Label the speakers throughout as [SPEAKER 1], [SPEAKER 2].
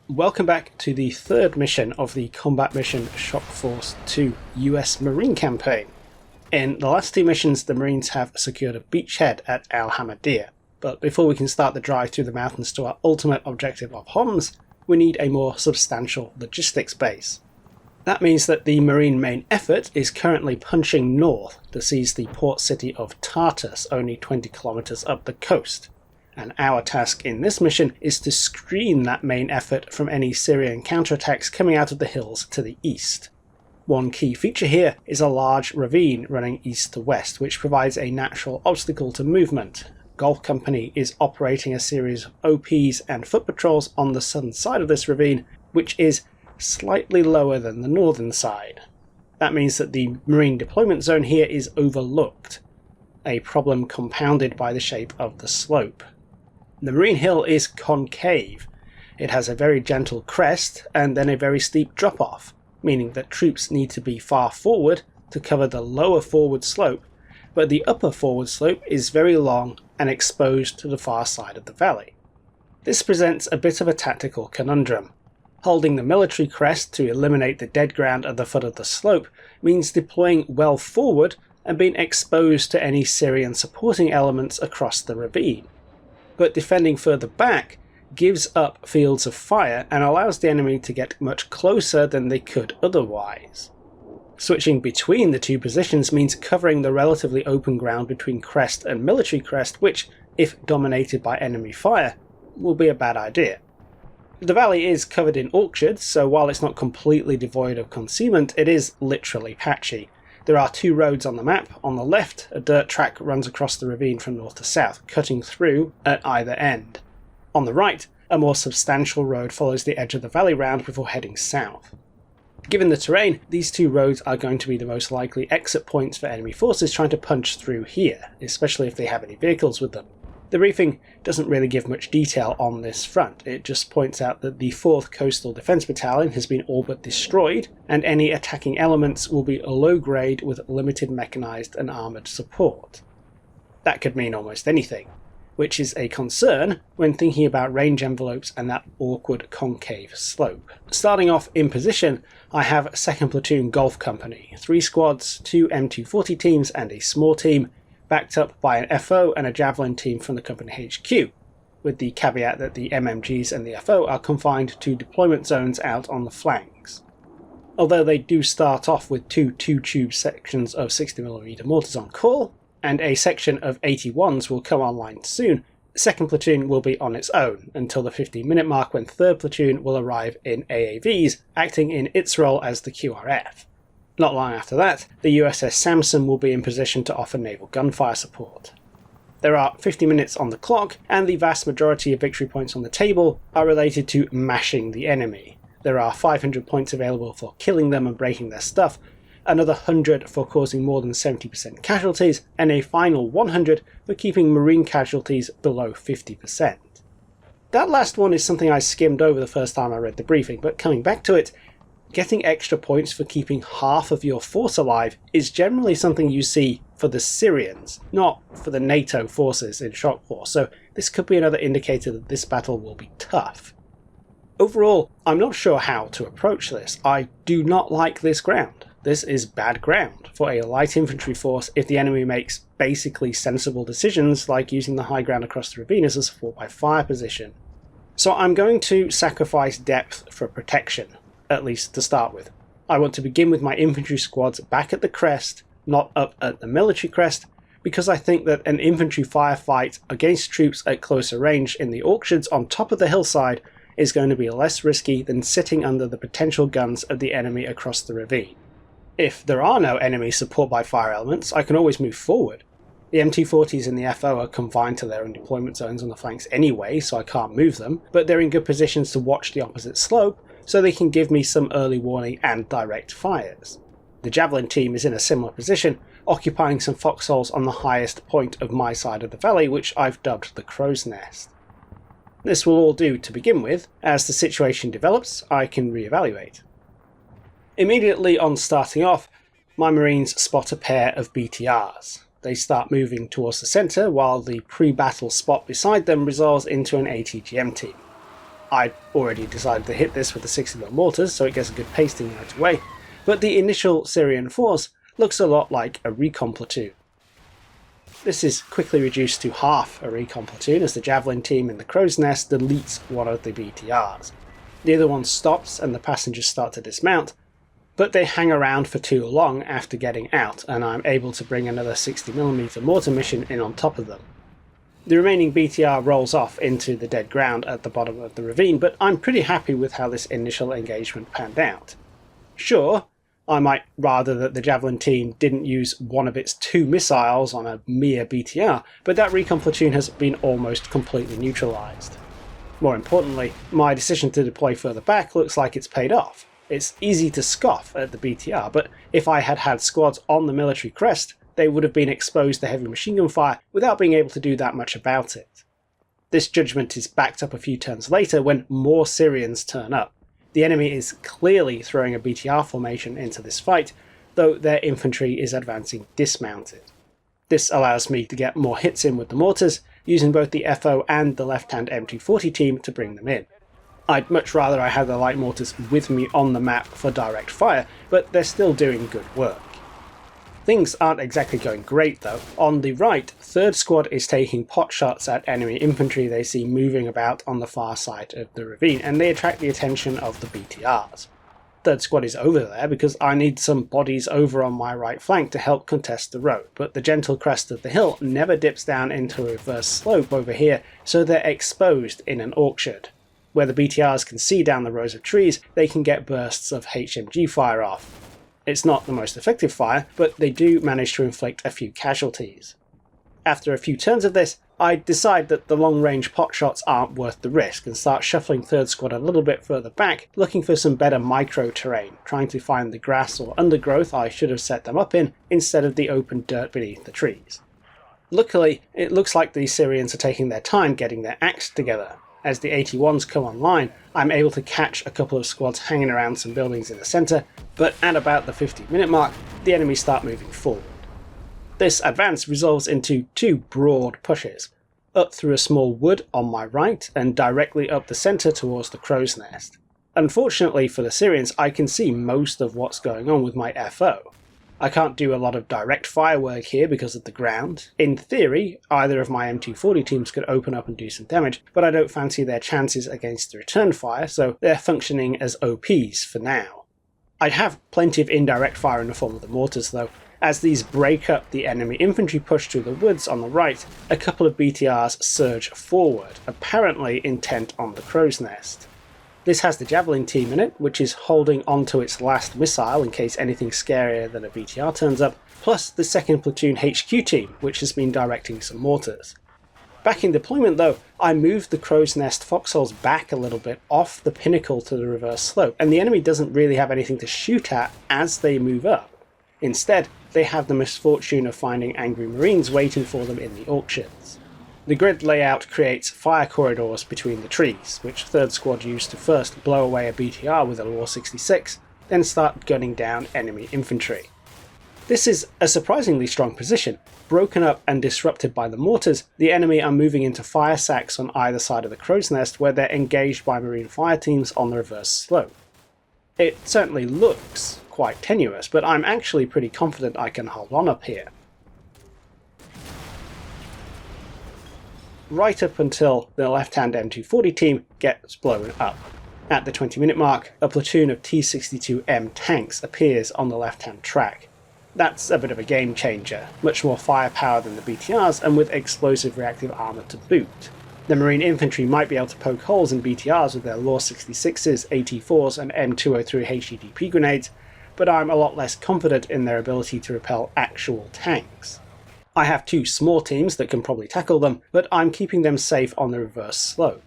[SPEAKER 1] Welcome back to the third mission of the Combat Mission Shock Force 2 US Marine campaign. In the last two missions, the Marines have secured a beachhead at Al Hamadiyah, but before we can start the drive through the mountains to our ultimate objective of Homs, we need a more substantial logistics base. That means that the Marine main effort is currently punching north to seize the port city of Tartus, only 20 kilometers up the coast. And our task in this mission is to screen that main effort from any Syrian counterattacks coming out of the hills to the east. One key feature here is a large ravine running east to west, which provides a natural obstacle to movement. Golf Company is operating a series of OPs and foot patrols on the southern side of this ravine, which is slightly lower than the northern side. That means that the Marine deployment zone here is overlooked, a problem compounded by the shape of the slope. The Marine hill is concave. It has a very gentle crest and then a very steep drop-off, meaning that troops need to be far forward to cover the lower forward slope, but the upper forward slope is very long and exposed to the far side of the valley. This presents a bit of a tactical conundrum. Holding the military crest to eliminate the dead ground at the foot of the slope means deploying well forward and being exposed to any Syrian supporting elements across the ravine. But defending further back gives up fields of fire and allows the enemy to get much closer than they could otherwise. Switching between the two positions means covering the relatively open ground between crest and military crest, which, if dominated by enemy fire, will be a bad idea. The valley is covered in orchards, so while it's not completely devoid of concealment, it is literally patchy. There are two roads on the map. On the left, a dirt track runs across the ravine from north to south, cutting through at either end. On the right, a more substantial road follows the edge of the valley round before heading south. Given the terrain, these two roads are going to be the most likely exit points for enemy forces trying to punch through here, especially if they have any vehicles with them. The briefing doesn't really give much detail on this front. It just points out that the 4th Coastal Defence Battalion has been all but destroyed, and any attacking elements will be low grade with limited mechanised and armoured support. That could mean almost anything, which is a concern when thinking about range envelopes and that awkward concave slope. Starting off in position, I have 2nd Platoon Golf Company, 3 squads, 2 M240 teams and a small team, backed up by an FO and a Javelin team from the company HQ, with the caveat that the MMGs and the FO are confined to deployment zones out on the flanks. Although they do start off with 2 2-tube sections of 60mm mortars on call, and a section of 81s will come online soon, 2nd Platoon will be on its own until the 15-minute mark when 3rd Platoon will arrive in AAVs, acting in its role as the QRF. Not long after that, the USS Samson will be in position to offer naval gunfire support. There are 50 minutes on the clock, and the vast majority of victory points on the table are related to mashing the enemy. There are 500 points available for killing them and breaking their stuff, another 100 for causing more than 70% casualties, and a final 100 for keeping Marine casualties below 50%. That last one is something I skimmed over the first time I read the briefing, but coming back to it, getting extra points for keeping half of your force alive is generally something you see for the Syrians, not for the NATO forces in Shock Force, so this could be another indicator that this battle will be tough. Overall, I'm not sure how to approach this. I do not like this ground. This is bad ground for a light infantry force if the enemy makes basically sensible decisions like using the high ground across the ravine as a support by fire position. So I'm going to sacrifice depth for protection, at least to start with. I want to begin with my infantry squads back at the crest, not up at the military crest, because I think that an infantry firefight against troops at closer range in the orchards on top of the hillside is going to be less risky than sitting under the potential guns of the enemy across the ravine. If there are no enemy support by fire elements, I can always move forward. The M240s and the FO are confined to their own deployment zones on the flanks anyway, so I can't move them, but they're in good positions to watch the opposite slope, so they can give me some early warning and direct fires. The Javelin team is in a similar position, occupying some foxholes on the highest point of my side of the valley, which I've dubbed the Crow's Nest. This will all do to begin with. As the situation develops, I can reevaluate. Immediately on starting off, my Marines spot a pair of BTRs. They start moving towards the centre, while the pre-battle spot beside them resolves into an ATGM team. I'd already decided to hit this with the 60mm mortars, so it gets a good pasting right away, but the initial Syrian force looks a lot like a recon platoon. This is quickly reduced to half a recon platoon as the Javelin team in the Crow's Nest deletes one of the BTRs. The other one stops and the passengers start to dismount, but they hang around for too long after getting out, and I'm able to bring another 60mm mortar mission in on top of them. The remaining BTR rolls off into the dead ground at the bottom of the ravine, but I'm pretty happy with how this initial engagement panned out. Sure, I might rather that the Javelin team didn't use one of its 2 missiles on a mere BTR, but that recon platoon has been almost completely neutralised. More importantly, my decision to deploy further back looks like it's paid off. It's easy to scoff at the BTR, but if I had had squads on the military crest, they would have been exposed to heavy machine gun fire without being able to do that much about it. This judgment is backed up a few turns later when more Syrians turn up. The enemy is clearly throwing a BTR formation into this fight, though their infantry is advancing dismounted. This allows me to get more hits in with the mortars, using both the FO and the left-hand M240 team to bring them in. I'd much rather I had the light mortars with me on the map for direct fire, but they're still doing good work. Things aren't exactly going great though. On the right, 3rd Squad is taking pot shots at enemy infantry they see moving about on the far side of the ravine, and they attract the attention of the BTRs. 3rd Squad is over there because I need some bodies over on my right flank to help contest the road, but the gentle crest of the hill never dips down into a reverse slope over here, so they're exposed in an orchard. Where the BTRs can see down the rows of trees, they can get bursts of HMG fire off. It's not the most effective fire, but they do manage to inflict a few casualties. After a few turns of this, I decide that the long-range pot shots aren't worth the risk and start shuffling 3rd Squad a little bit further back, looking for some better micro-terrain, trying to find the grass or undergrowth I should have set them up in, instead of the open dirt beneath the trees. Luckily, it looks like the Syrians are taking their time getting their acts together. As the 81s come online, I'm able to catch a couple of squads hanging around some buildings in the centre, but at about the 50-minute mark, the enemy start moving forward. This advance resolves into 2 broad pushes, up through a small wood on my right and directly up the centre towards the Crow's Nest. Unfortunately for the Syrians, I can see most of what's going on with my FO. I can't do a lot of direct firework here because of the ground. In theory, either of my M240 teams could open up and do some damage, but I don't fancy their chances against the return fire, so they're functioning as OPs for now. I'd have plenty of indirect fire in the form of the mortars though. As these break up the enemy infantry push through the woods on the right, a couple of BTRs surge forward, apparently intent on the Crow's Nest. This has the Javelin team in it, which is holding onto its last missile in case anything scarier than a BTR turns up, plus the 2nd Platoon HQ team, which has been directing some mortars. Back in deployment though, I moved the Crow's Nest foxholes back a little bit off the pinnacle to the reverse slope, and the enemy doesn't really have anything to shoot at as they move up. Instead, they have the misfortune of finding angry Marines waiting for them in the orchards. The grid layout creates fire corridors between the trees, which 3rd Squad used to first blow away a BTR with a Law 66, then start gunning down enemy infantry. This is a surprisingly strong position. Broken up and disrupted by the mortars, the enemy are moving into fire sacks on either side of the Crow's Nest where they're engaged by Marine fire teams on the reverse slope. It certainly looks quite tenuous, but I'm actually pretty confident I can hold on up here. Right up until the left-hand M240 team gets blown up. At the 20-minute mark, a platoon of T-62M tanks appears on the left-hand track. That's a bit of a game changer, much more firepower than the BTRs and with explosive reactive armour to boot. The Marine infantry might be able to poke holes in BTRs with their Law 66s, AT4s and M203 HEDP grenades, but I'm a lot less confident in their ability to repel actual tanks. I have 2 small teams that can probably tackle them, but I'm keeping them safe on the reverse slope.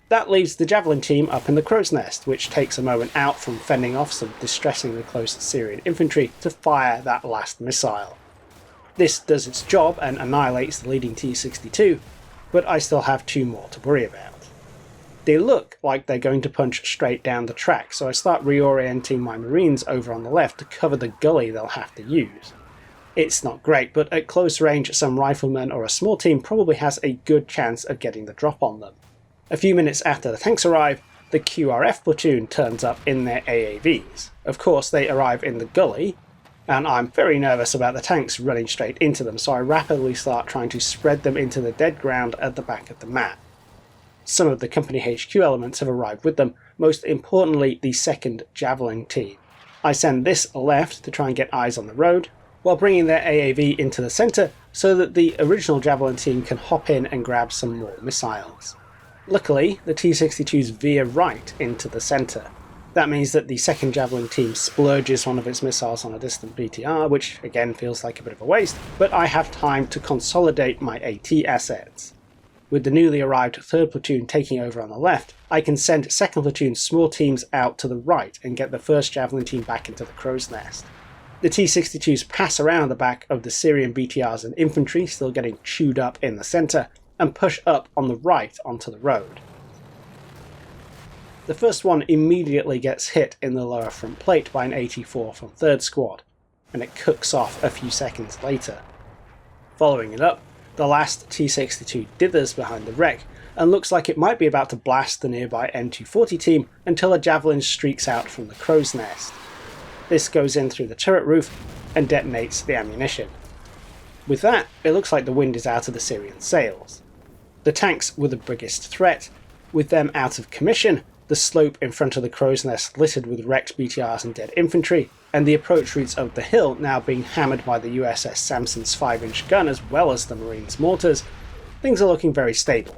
[SPEAKER 1] That leaves the Javelin team up in the Crow's Nest, which takes a moment out from fending off some distressingly close Syrian infantry to fire that last missile. This does its job and annihilates the leading T-62, but I still have 2 more to worry about. They look like they're going to punch straight down the track, so I start reorienting my Marines over on the left to cover the gully they'll have to use. It's not great, but at close range some riflemen or a small team probably has a good chance of getting the drop on them. A few minutes after the tanks arrive, the QRF platoon turns up in their AAVs. Of course, they arrive in the gully, and I'm very nervous about the tanks running straight into them, so I rapidly start trying to spread them into the dead ground at the back of the map. Some of the company HQ elements have arrived with them, most importantly the 2nd Javelin team. I send this left to try and get eyes on the road, while bringing their AAV into the centre so that the original Javelin team can hop in and grab some more missiles. Luckily, the T-62s veer right into the centre. That means that the 2nd Javelin team splurges one of its missiles on a distant BTR, which again feels like a bit of a waste, but I have time to consolidate my AT assets. With the newly arrived 3rd platoon taking over on the left, I can send 2nd platoon's small teams out to the right and get the 1st Javelin team back into the crow's nest. The T-62s pass around the back of the Syrian BTRs and infantry, still getting chewed up in the centre, and push up on the right onto the road. The first one immediately gets hit in the lower front plate by an 84 from 3rd Squad, and it cooks off a few seconds later. Following it up, the last T-62 dithers behind the wreck and looks like it might be about to blast the nearby M240 team until a Javelin streaks out from the crow's nest. This goes in through the turret roof and detonates the ammunition. With that, it looks like the wind is out of the Syrian sails. The tanks were the biggest threat. With them out of commission, the slope in front of the crow's nest littered with wrecked BTRs and dead infantry, and the approach routes of the hill now being hammered by the USS Sampson's 5-inch gun as well as the Marines' mortars, things are looking very stable.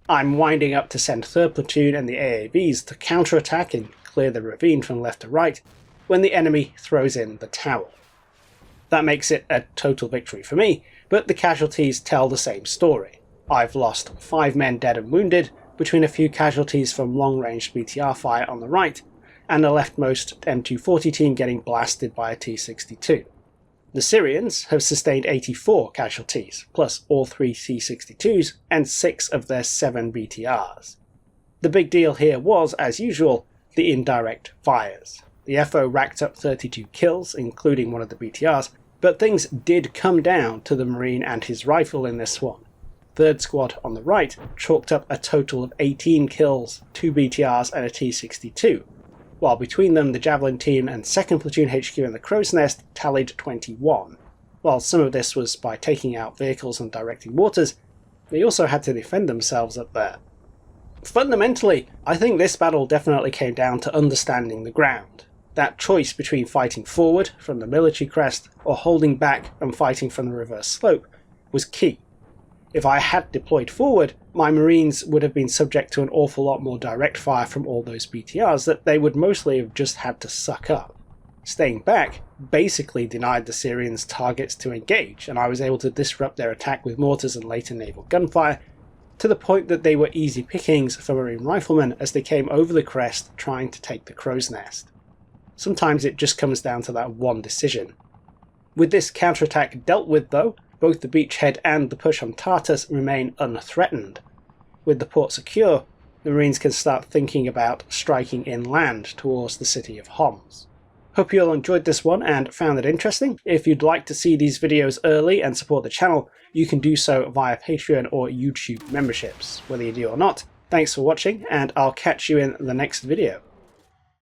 [SPEAKER 1] I'm winding up to send 3rd Platoon and the AAVs to counterattack and clear the ravine from left to right, when the enemy throws in the tower. That makes it a total victory for me, but the casualties tell the same story. I've lost 5 men dead and wounded, between a few casualties from long-range BTR fire on the right, and a leftmost M240 team getting blasted by a T-62. The Syrians have sustained 84 casualties, plus all 3 T-62s and 6 of their 7 BTRs. The big deal here was, as usual, the indirect fires. The FO racked up 32 kills, including one of the BTRs, but things did come down to the Marine and his rifle in this one. 3rd Squad on the right chalked up a total of 18 kills, 2 BTRs and a T-62, while between them the Javelin team and 2nd Platoon HQ in the Crow's Nest tallied 21. While some of this was by taking out vehicles and directing mortars, they also had to defend themselves up there. Fundamentally, I think this battle definitely came down to understanding the ground. That choice between fighting forward from the military crest or holding back and fighting from the reverse slope was key. If I had deployed forward, my Marines would have been subject to an awful lot more direct fire from all those BTRs that they would mostly have just had to suck up. Staying back basically denied the Syrians targets to engage, and I was able to disrupt their attack with mortars and later naval gunfire, to the point that they were easy pickings for Marine riflemen as they came over the crest trying to take the Crow's Nest. Sometimes it just comes down to that one decision. With this counterattack dealt with though, both the beachhead and the push on Tartus remain unthreatened. With the port secure, the Marines can start thinking about striking inland towards the city of Homs. Hope you all enjoyed this one and found it interesting. If you'd like to see these videos early and support the channel, you can do so via Patreon or YouTube memberships. Whether you do or not, thanks for watching, and I'll catch you in the next video.